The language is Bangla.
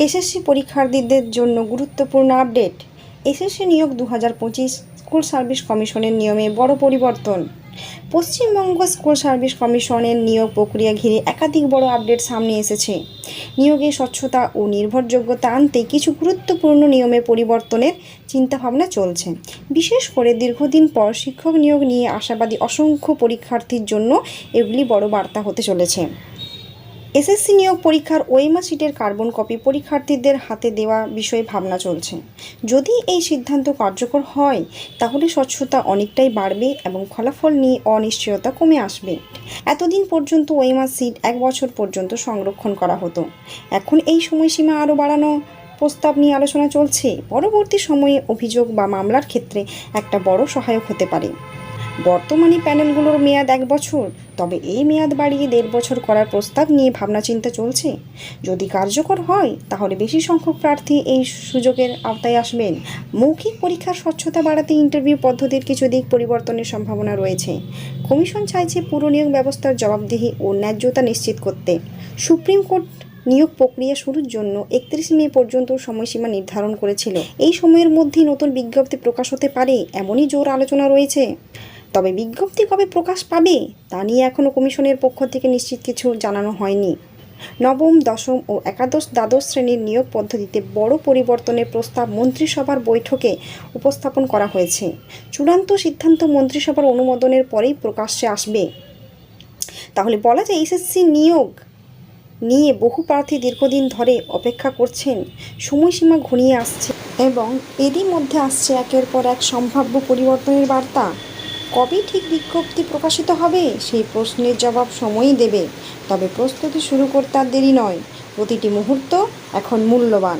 এসএসসি পরীক্ষার্থীদের জন্য গুরুত্বপূর্ণ আপডেট। এসএসসি নিয়োগ 2025 স্কুল সার্ভিস কমিশনের নিয়মে বড় পরিবর্তন। পশ্চিমবঙ্গ স্কুল সার্ভিস কমিশনের নিয়োগ প্রক্রিয়া ঘিরে একাধিক বড় আপডেট সামনে এসেছে। নিয়োগে স্বচ্ছতা ও নির্ভরযোগ্যতা আনতে কিছু গুরুত্বপূর্ণ নিয়মে পরিবর্তনের চিন্তাভাবনা চলছে। বিশেষ করে দীর্ঘদিন পর শিক্ষক নিয়োগ নিয়ে আশাবাদী অসংখ্য পরীক্ষার্থীর জন্য এগুলি বড় বার্তা হতে চলেছে। এসএসসি নিয়োগ পরীক্ষার ওএমআর শিটের কার্বন কপি পরীক্ষার্থীদের হাতে দেওয়া বিষয়ে ভাবনা চলছে। যদি এই সিদ্ধান্ত কার্যকর হয় তাহলে স্বচ্ছতা অনেকটাই বাড়বে এবং ফলাফল নিয়ে অনিশ্চয়তা কমে আসবে। এতদিন পর্যন্ত ওএমআর শিট 1 বছর পর্যন্ত সংরক্ষণ করা হতো। এখন এই সময়সীমা আরও বাড়ানো প্রস্তাব নিয়ে আলোচনা চলছে। পরবর্তী সময়ে অভিযোগ বা মামলার ক্ষেত্রে একটা বড় সহায়ক হতে পারে। বর্তমানে প্যানেলগুলোর মেয়াদ 1 বছর, তবে এই মেয়াদ বাড়িয়ে 1.5 বছর করার প্রস্তাব নিয়ে ভাবনাচিন্তা চলছে। যদি কার্যকর হয় তাহলে বেশি সংখ্যক প্রার্থী এই সুযোগের আওতায় আসবেন। মৌখিক পরীক্ষার স্বচ্ছতা বাড়াতে ইন্টারভিউ পদ্ধতির কিছু দিক পরিবর্তনের সম্ভাবনা রয়েছে। কমিশন চাইছে পুরো নিয়োগ ব্যবস্থার জবাবদিহি ও ন্যায্যতা নিশ্চিত করতে। সুপ্রিম কোর্ট নিয়োগ প্রক্রিয়া শুরুর জন্য 31 মে পর্যন্ত সময়সীমা নির্ধারণ করেছিল। এই সময়ের মধ্যেই নতুন বিজ্ঞপ্তি প্রকাশ হতে পারে এমনই জোর আলোচনা রয়েছে। তবে বিজ্ঞপ্তি কবে প্রকাশ পাবে তা নিয়ে এখনও কমিশনের পক্ষ থেকে নিশ্চিত কিছু জানানো হয়নি। নবম, দশম ও একাদশ, দ্বাদশ শ্রেণীর নিয়োগ পদ্ধতিতে বড় পরিবর্তনের প্রস্তাব মন্ত্রিসভার বৈঠকে উপস্থাপন করা হয়েছে। চূড়ান্ত সিদ্ধান্ত মন্ত্রিসভার অনুমোদনের পরেই প্রকাশ্যে আসবে। তাহলে বলা যায় এসএসসি নিয়োগ নিয়ে বহু প্রার্থী দীর্ঘদিন ধরে অপেক্ষা করছেন। সময়সীমা ঘনিয়ে আসছে এবং এরই মধ্যে আসছে একের পর এক সম্ভাব্য পরিবর্তনের বার্তা। কবে ঠিক বিজ্ঞপ্তি প্রকাশিত হবে সেই প্রশ্নের জবাব সময়ই দেবে। তবে প্রস্তুতি শুরু করতে আর দেরি নয়। প্রতিটি মুহূর্ত এখন মূল্যবান।